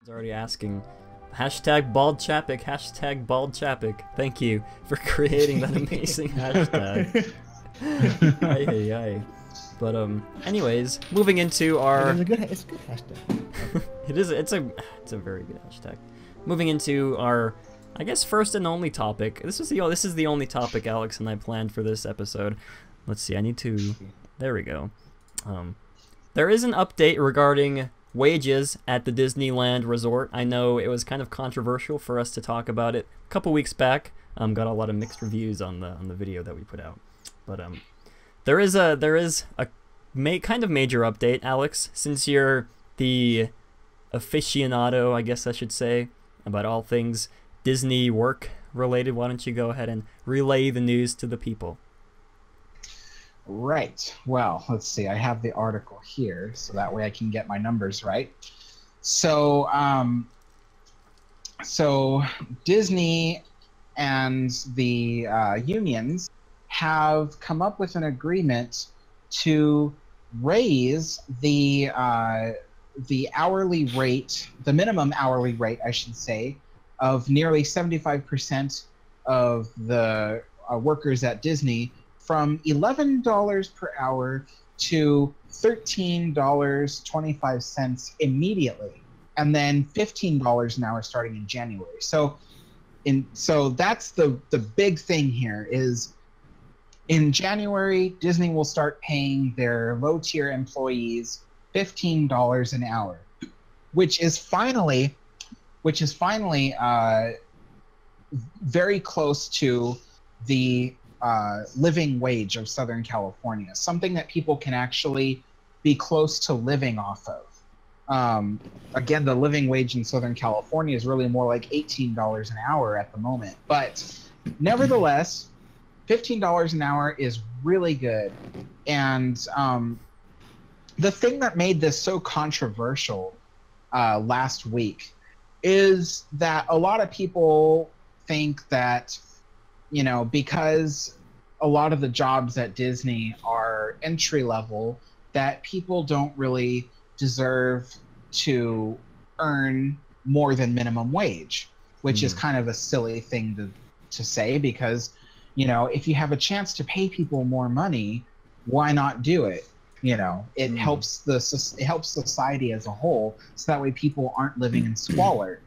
Already asking. Hashtag bald Chapik, hashtag bald Chapik. Thank you for creating that amazing hashtag. Aye, aye, aye. But anyways, moving into our It's a good hashtag. it's a very good hashtag. Moving into our, I guess, first and only topic. This is the only topic Alex and I planned for this episode. Let's see, I need to, there we go. There is an update regarding wages at the Disneyland Resort. I know it was kind of controversial for us to talk about it a couple weeks back. Got a lot of mixed reviews on the video that we put out. But there is a kind of major update, Alex, since you're the aficionado, I guess I should say, about all things Disney work related. Why don't you go ahead and relay the news to the people? Right. Well, let's see. I have the article here, so that way I can get my numbers right. So, Disney and the unions have come up with an agreement to raise the hourly rate, the minimum hourly rate, I should say, of nearly 75% of the workers at Disney, from $11 per hour to $13.25 immediately, and then $15 an hour starting in January. So that's the big thing here is in January, Disney will start paying their low-tier employees $15 an hour, which is finally very close to the living wage of Southern California, something that people can actually be close to living off of. Again, the living wage in Southern California is really more like $18 an hour at the moment. But nevertheless, $15 an hour is really good. And the thing that made this so controversial last week is that a lot of people think that, you know, because a lot of the jobs at Disney are entry level, that people don't really deserve to earn more than minimum wage, which is kind of a silly thing to say, because, you know, if you have a chance to pay people more money, why not do it? You know, it helps society as a whole, so that way people aren't living in squalor.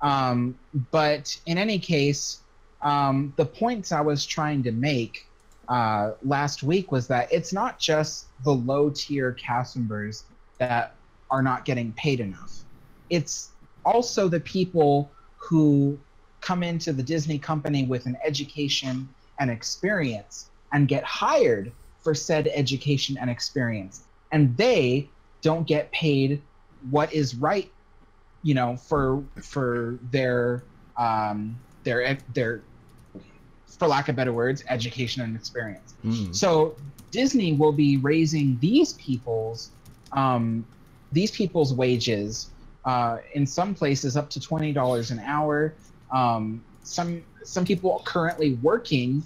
But in any case, the points I was trying to make last week was that it's not just the low-tier cast members that are not getting paid enough. It's also the people who come into the Disney company with an education and experience and get hired for said education and experience, and they don't get paid what is right, you know, for their for lack of better words, education and experience. So Disney will be raising these people's wages in some places up to $20 an hour. Some people currently working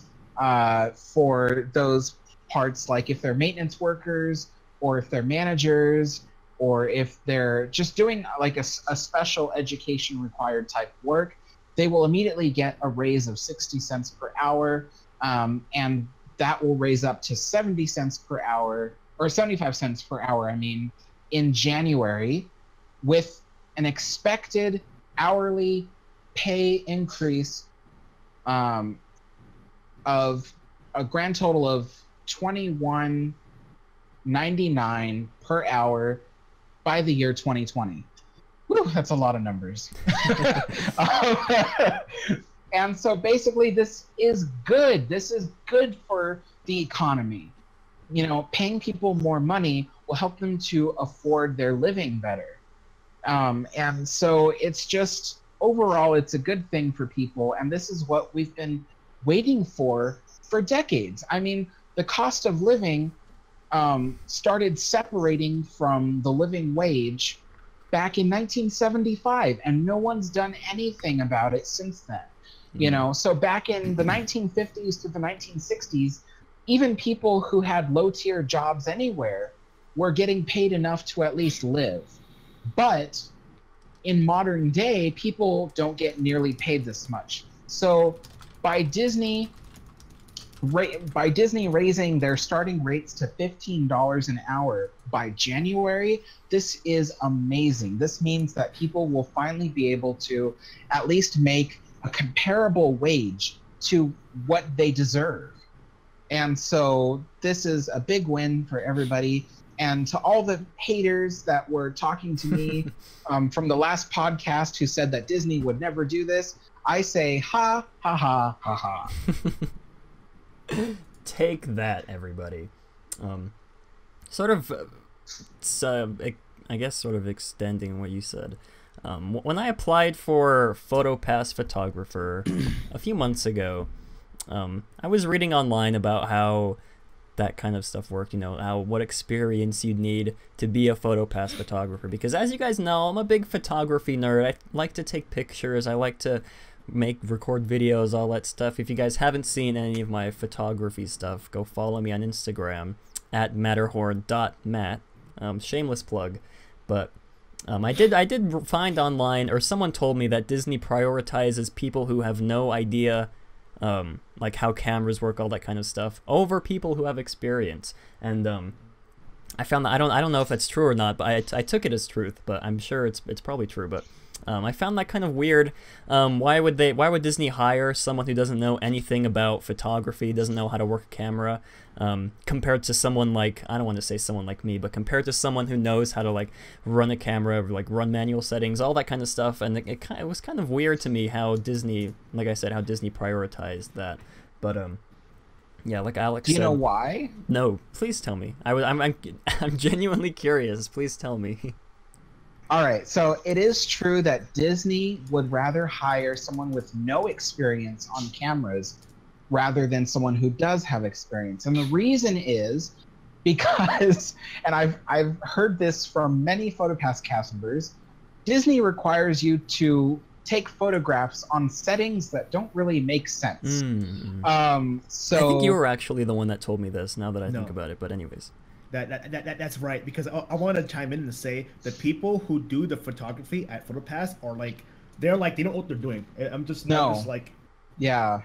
for those parts, like if they're maintenance workers or if they're managers or if they're just doing like a special education required type work, they will immediately get a raise of 60 cents per hour, and that will raise up to 70 cents per hour, or 75 cents per hour, I mean, in January, with an expected hourly pay increase of a grand total of $21.99 per hour by the year 2020. Whew, that's a lot of numbers. And so basically this is good. This is good for the economy. You know, paying people more money will help them to afford their living better. And so it's just, overall, it's a good thing for people. And this is what we've been waiting for decades. I mean, the cost of living started separating from the living wage back in 1975, and no one's done anything about it since then. You know, so back in the 1950s to the 1960s, even people who had low-tier jobs anywhere were getting paid enough to at least live. But in modern day, people don't get nearly paid this much. So by Disney raising their starting rates to $15 an hour by January, this is amazing. This means that people will finally be able to at least make a comparable wage to what they deserve. And so this is a big win for everybody. And to all the haters that were talking to me from the last podcast who said that Disney would never do this, I say, ha, ha, ha, ha, ha. Take that, everybody. I guess sort of extending what you said. When I applied for PhotoPass photographer a few months ago, I was reading online about how that kind of stuff worked, you know, what experience you'd need to be a PhotoPass photographer. Because as you guys know, I'm a big photography nerd. I like to take pictures. I like to record videos, all that stuff. If you guys haven't seen any of my photography stuff, go follow me on Instagram at matterhorn.mat. Shameless plug. But I did find online, or someone told me, that Disney prioritizes people who have no idea like how cameras work, all that kind of stuff, over people who have experience. And I found that I don't know if that's true or not, but I took it as truth, but I'm sure it's probably true. But I found that kind of weird. Why would Disney hire someone who doesn't know anything about photography, doesn't know how to work a camera, compared to someone like, I don't want to say someone like me, but compared to someone who knows how to like run a camera, like run manual settings, all that kind of stuff. And it was kind of weird to me how Disney, like I said, how Disney prioritized that. But yeah, like Alex said. Do you know why? No, please tell me. I'm genuinely curious. Please tell me. All right, so it is true that Disney would rather hire someone with no experience on cameras rather than someone who does have experience. And the reason is because, and I've heard this from many PhotoPass cast members, Disney requires you to take photographs on settings that don't really make sense. So I think you were actually the one that told me this, now that I think about it, but anyways. That's right, because I want to chime in and say the people who do the photography at PhotoPass are like, they don't know what they're doing. I'm just like, yeah,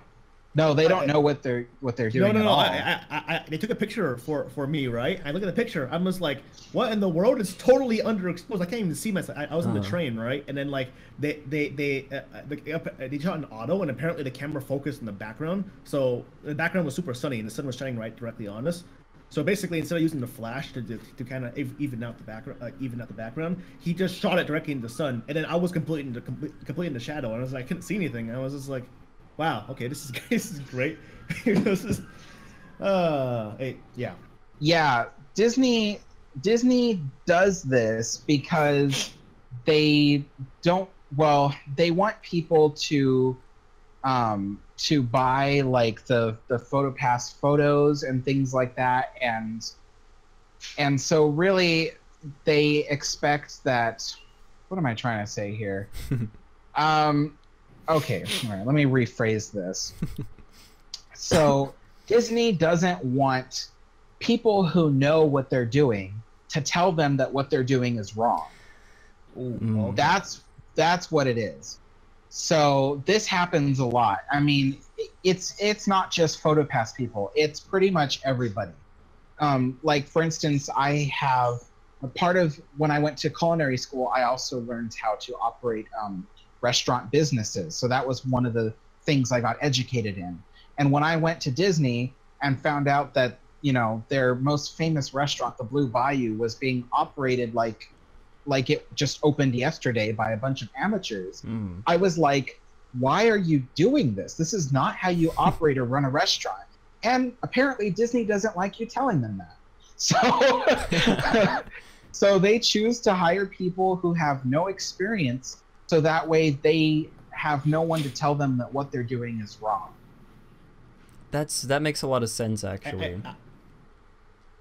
no, they don't know what they're doing. No. I they took a picture for me, right? I look at the picture, I'm just like, what in the world? It's totally underexposed. I can't even see myself. I was in the train, right? And then like they shot in auto, and apparently the camera focused in the background, so the background was super sunny and the sun was shining right directly on us. So basically, instead of using the flash to kind of even out the background, he just shot it directly into the sun, and then I was completely in the shadow, and I was like, I couldn't see anything. I was just like, wow, okay, this is great. This is, yeah. Yeah, Disney does this because they want people to buy like the PhotoPass photos and things like that, and so really they expect that. What am I trying to say here? Okay, all right, let me rephrase this. So Disney doesn't want people who know what they're doing to tell them that what they're doing is wrong. Okay. That's what it is. So this happens a lot. I mean, it's not just PhotoPass people. It's pretty much everybody. Like, for instance, I have a part of when I went to culinary school, I also learned how to operate restaurant businesses. So that was one of the things I got educated in. And when I went to Disney and found out that, you know, their most famous restaurant, the Blue Bayou, was being operated like it just opened yesterday by a bunch of amateurs, I was like, why are you doing this? This is not how you operate or run a restaurant. And apparently Disney doesn't like you telling them that. So, so they choose to hire people who have no experience, so that way they have no one to tell them that what they're doing is wrong. That makes a lot of sense, actually.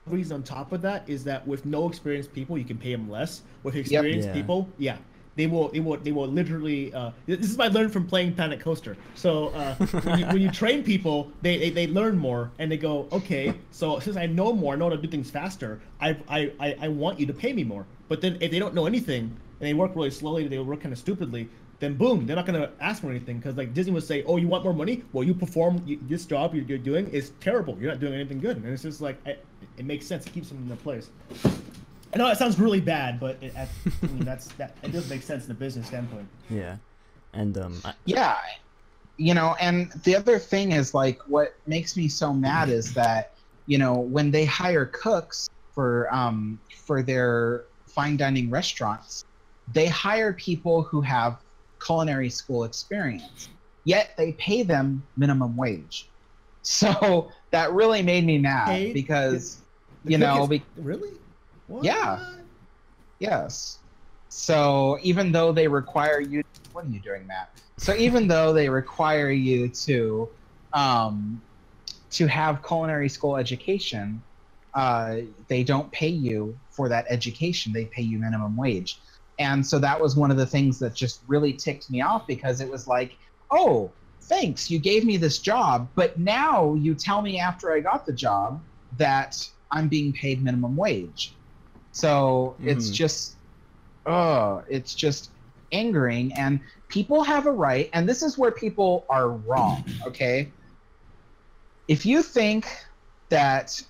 Reason on top of that is that with no experienced people, you can pay them less. With experienced people, they will literally. This is what I learned from playing Planet Coaster. So when you train people, they learn more, and they go, okay, so since I know more, I know how to do things faster. I want you to pay me more. But then if they don't know anything, and they work really slowly, they work kind of stupidly, then boom, they're not going to ask for anything, because like Disney would say, oh, you want more money? Well, you perform, this job you're doing is terrible. You're not doing anything good. And it's just like, it makes sense. It keeps them in their place. I know it sounds really bad, but it does make sense in a business standpoint. Yeah. And yeah, you know, and the other thing is, like, what makes me so mad is that, you know, when they hire cooks for their fine dining restaurants, they hire people who have culinary school experience, yet they pay them minimum wage. So that really made me mad because, you know, really? What? Yeah. Yes. So even though they require you, what are you doing, Matt? So even though they require you to have culinary school education, they don't pay you for that education. They pay you minimum wage. And so that was one of the things that just really ticked me off, because it was like, oh, thanks, you gave me this job, but now you tell me after I got the job that I'm being paid minimum wage. So it's just angering, and people have a right, and this is where people are wrong, okay? If you think that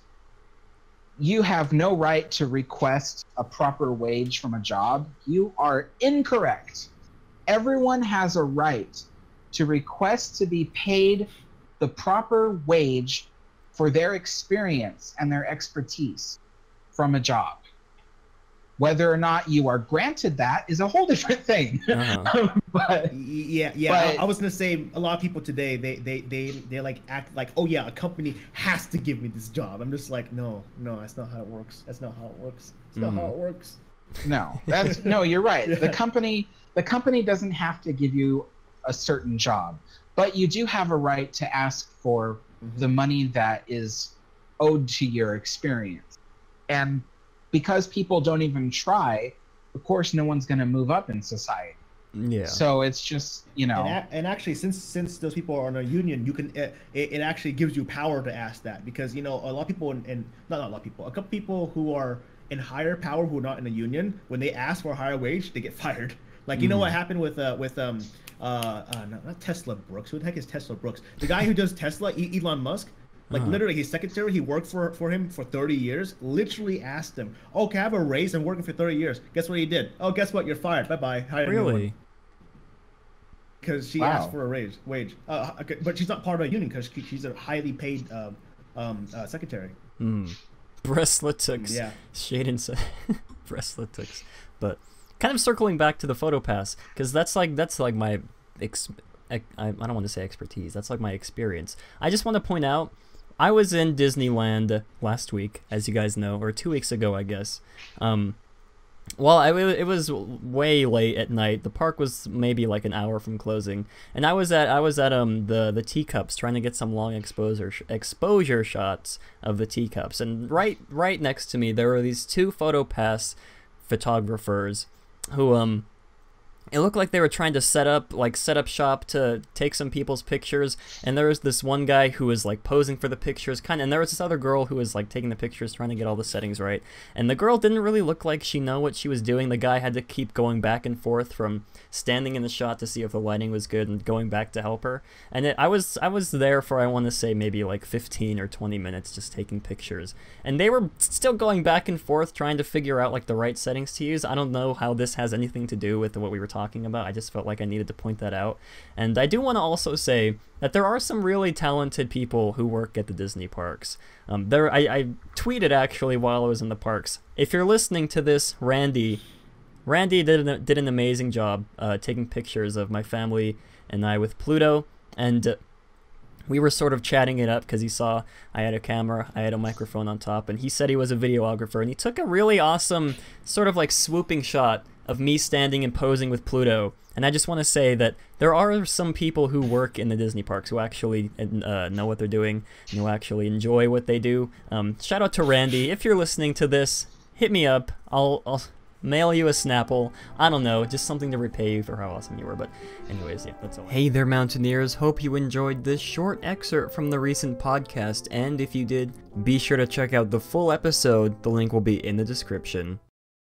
you have no right to request a proper wage from a job, you are incorrect. Everyone has a right to request to be paid the proper wage for their experience and their expertise from a job. Whether or not you are granted that is a whole different thing. But I was gonna say, a lot of people today, they like act like, oh yeah, a company has to give me this job. I'm just like, no, that's not how it works. That's not how it works. It's not how it works. No, you're right. Yeah. The company doesn't have to give you a certain job, but you do have a right to ask for the money that is owed to your experience. And because people don't even try, of course, no one's going to move up in society. Yeah. So it's just, you know. And actually, since those people are in a union, you can it actually gives you power to ask that, because, you know, a lot of people not a lot of people, a couple people who are in higher power who are not in a union, when they ask for a higher wage, they get fired. Like, you know what happened with not Tesla Brooks. Who the heck is Tesla Brooks? The guy who does Tesla, Elon Musk. Like, literally, his secretary, he worked for him for 30 years, literally asked him, oh, can I have a raise? I'm working for 30 years. Guess what he did? Oh, guess what? You're fired. Bye-bye. Really? Because she asked for a wage. Okay, but she's not part of a union because she's a highly paid secretary. Breastletics. Yeah. Shaden said breastletics. But kind of circling back to the photo pass, because that's like my I don't want to say expertise. That's like my experience. I just want to point out, I was in Disneyland last week, as you guys know, or 2 weeks ago, I guess. Well, it was way late at night. The park was maybe like an hour from closing, and I was at the teacups trying to get some long exposure shots of the teacups, and right next to me there were these two photo pass photographers who it looked like they were trying to set up shop to take some people's pictures, and there was this one guy who was like posing for the pictures, and there was this other girl who was like taking the pictures, trying to get all the settings right. And the girl didn't really look like she knew what she was doing. The guy had to keep going back and forth from standing in the shot to see if the lighting was good and going back to help her. And I was there for, I want to say, maybe like 15 or 20 minutes just taking pictures, and they were still going back and forth trying to figure out like the right settings to use. I don't know how this has anything to do with what we were talking about. I just felt like I needed to point that out. And I do want to also say that there are some really talented people who work at the Disney parks. I tweeted actually while I was in the parks. If you're listening to this, Randy did an amazing job taking pictures of my family and I with Pluto, and we were sort of chatting it up because he saw I had a camera, I had a microphone on top, and he said he was a videographer, and he took a really awesome sort of like swooping shot of me standing and posing with Pluto. And I just want to say that there are some people who work in the Disney parks who actually know what they're doing and who actually enjoy what they do. Shout out to Randy. If you're listening to this, hit me up. I'll mail you a Snapple. I don't know, just something to repay you for how awesome you were. But anyways, yeah, that's all. Hey there, Mountaineers. Hope you enjoyed this short excerpt from the recent podcast. And if you did, be sure to check out the full episode. The link will be in the description.